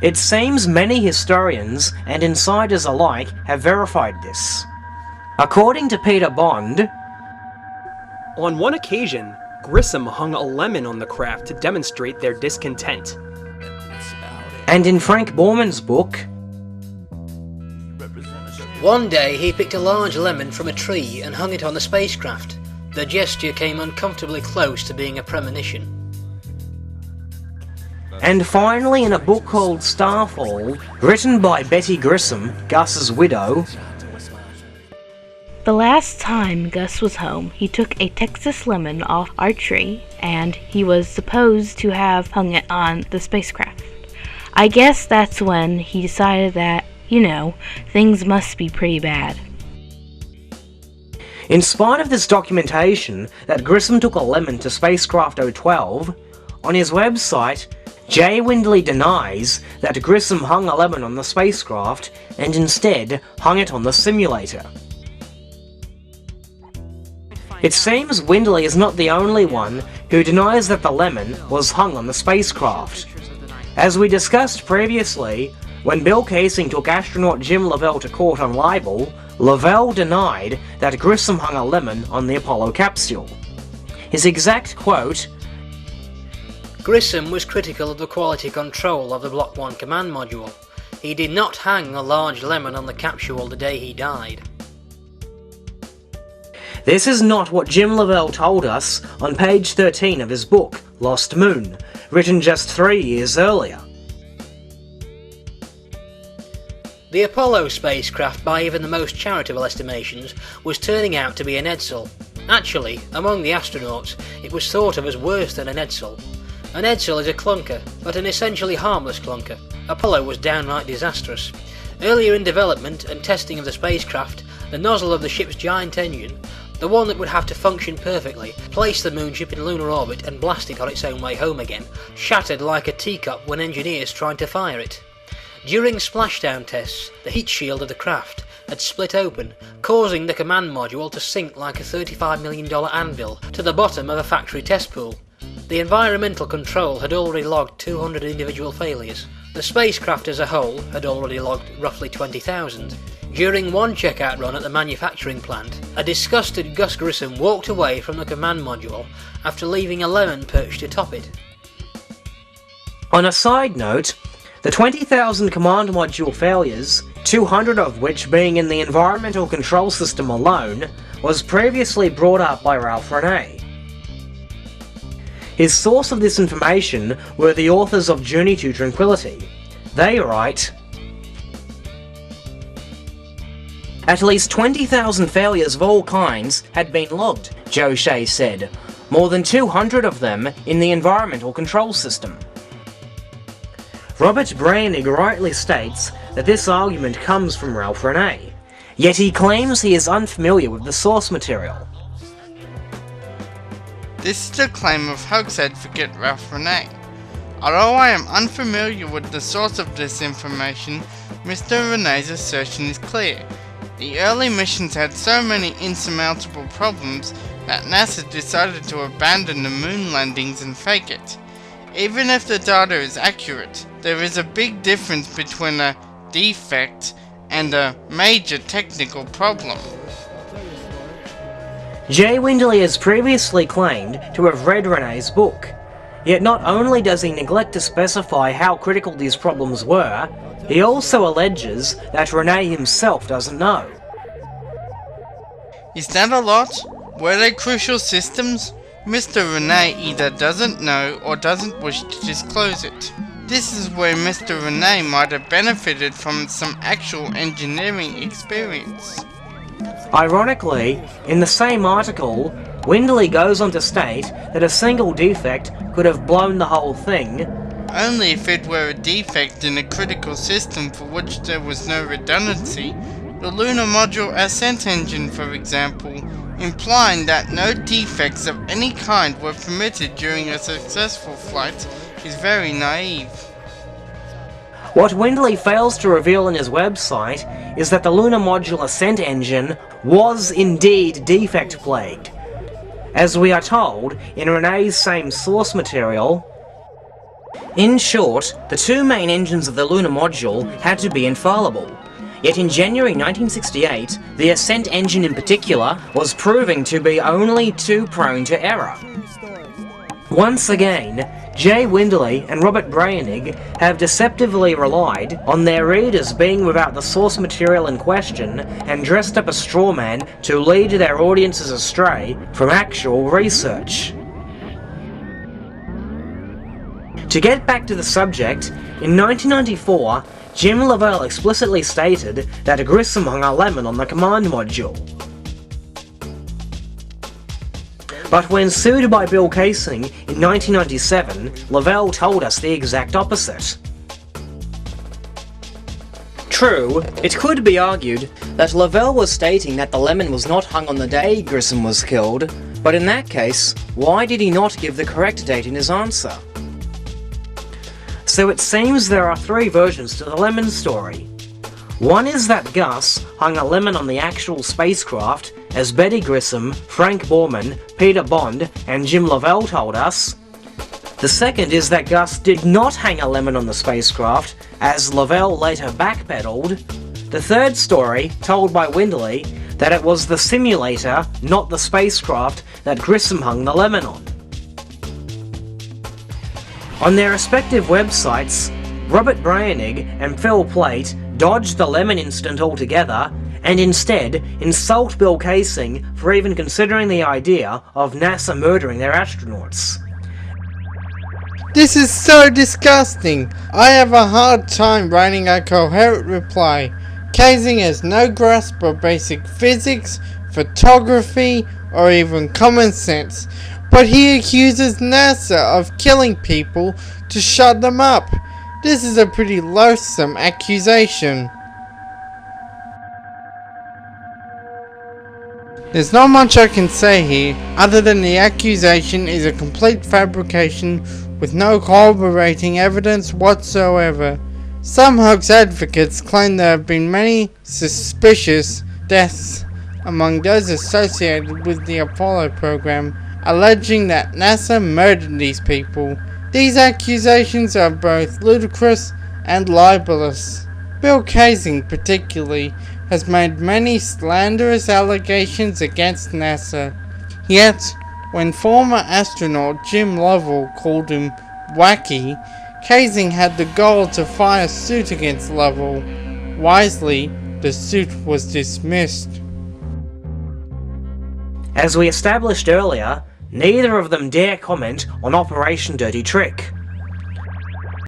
It seems many historians and insiders alike have verified this. According to Peter Bond, on one occasion, Grissom hung a lemon on the craft to demonstrate their discontent. And in Frank Borman's book, one day he picked a large lemon from a tree and hung it on the spacecraft. The gesture came uncomfortably close to being a premonition. And finally in a book called Starfall, written by Betty Grissom, Gus's widow, the last time Gus was home, he took a Texas lemon off our tree, and he was supposed to have hung it on the spacecraft. I guess that's when he decided that, things must be pretty bad. In spite of this documentation that Grissom took a lemon to spacecraft 012, on his website, Jay Windley denies that Grissom hung a lemon on the spacecraft and instead hung it on the simulator. It seems Windley is not the only one who denies that the lemon was hung on the spacecraft. As we discussed previously, when Bill Casing took astronaut Jim Lovell to court on libel, Lovell denied that Grissom hung a lemon on the Apollo capsule. His exact quote, Grissom was critical of the quality control of the Block 1 command module. He did not hang a large lemon on the capsule the day he died. This is not what Jim Lovell told us on page 13 of his book, Lost Moon, written just 3 years earlier. The Apollo spacecraft, by even the most charitable estimations, was turning out to be an Edsel. Actually, among the astronauts, it was thought of as worse than an Edsel. An Edsel is a clunker, but an essentially harmless clunker. Apollo was downright disastrous. Earlier in development and testing of the spacecraft, the nozzle of the ship's giant engine, the one that would have to function perfectly, place the moonship in lunar orbit and blast it on its own way home again, shattered like a teacup when engineers tried to fire it. During splashdown tests, the heat shield of the craft had split open, causing the command module to sink like a $35 million anvil to the bottom of a factory test pool. The environmental control had already logged 200 individual failures. The spacecraft as a whole had already logged roughly 20,000. During one checkout run at the manufacturing plant, a disgusted Gus Grissom walked away from the command module after leaving a lemon perched atop it. On a side note, the 20,000 command module failures, 200 of which being in the environmental control system alone, was previously brought up by Ralph Renee. His source of this information were the authors of Journey to Tranquility. They write, at least 20,000 failures of all kinds had been logged, Joe Shea said, more than 200 of them in the environmental control system. Robert Brannig rightly states that this argument comes from Ralph Renee, yet he claims he is unfamiliar with the source material. This is the claim of hoax advocate Ralph Renee. Although I am unfamiliar with the source of this information, Mr. Renee's assertion is clear. The early missions had so many insurmountable problems that NASA decided to abandon the moon landings and fake it. Even if the data is accurate, there is a big difference between a defect and a major technical problem. Jay Windley has previously claimed to have read Renee's book, yet not only does he neglect to specify how critical these problems were, he also alleges that Renee himself doesn't know. Is that a lot? Were they crucial systems? Mr. Renee either doesn't know or doesn't wish to disclose it. This is where Mr. Renee might have benefited from some actual engineering experience. Ironically, in the same article, Windley goes on to state that a single defect could have blown the whole thing, only if it were a defect in a critical system for which there was no redundancy, the Lunar Module Ascent Engine for example, implying that no defects of any kind were permitted during a successful flight is very naive. What Windley fails to reveal in his website is that the Lunar Module Ascent Engine was indeed defect-plagued. As we are told in Renee's same source material, In short, the two main engines of the lunar module had to be infallible. Yet in January 1968, the ascent engine in particular was proving to be only too prone to error. Once again, Jay Winderley and Robert Braenig have deceptively relied on their readers being without the source material in question and dressed up a straw man to lead their audiences astray from actual research. To get back to the subject, in 1994, Jim Lovell explicitly stated that Grissom hung a lemon on the command module. But when sued by Bill Casing in 1997, Lovell told us the exact opposite. True, it could be argued that Lovell was stating that the lemon was not hung on the day Grissom was killed, but in that case, why did he not give the correct date in his answer? So it seems there are three versions to the lemon story. One is that Gus hung a lemon on the actual spacecraft, as Betty Grissom, Frank Borman, Peter Bond, and Jim Lovell told us. The second is that Gus did not hang a lemon on the spacecraft, as Lovell later backpedaled. The third story, told by Winderley, that it was the simulator, not the spacecraft, that Grissom hung the lemon on. On their respective websites, Robert Braenig and Phil Plait dodged the lemon incident altogether, and instead insult Bill Casing for even considering the idea of NASA murdering their astronauts. This is so disgusting. I have a hard time writing a coherent reply. Casing has no grasp of basic physics, photography, or even common sense. But he accuses NASA of killing people to shut them up. This is a pretty loathsome accusation. There's not much I can say here, other than the accusation is a complete fabrication with no corroborating evidence whatsoever. Some hoax advocates claim there have been many suspicious deaths among those associated with the Apollo program, alleging that NASA murdered these people. These accusations are both ludicrous and libelous. Bill Casing particularly has made many slanderous allegations against NASA. Yet, when former astronaut Jim Lovell called him wacky, Casing had the gall to file suit against Lovell. Wisely, the suit was dismissed. As we established earlier, neither of them dare comment on Operation Dirty Trick.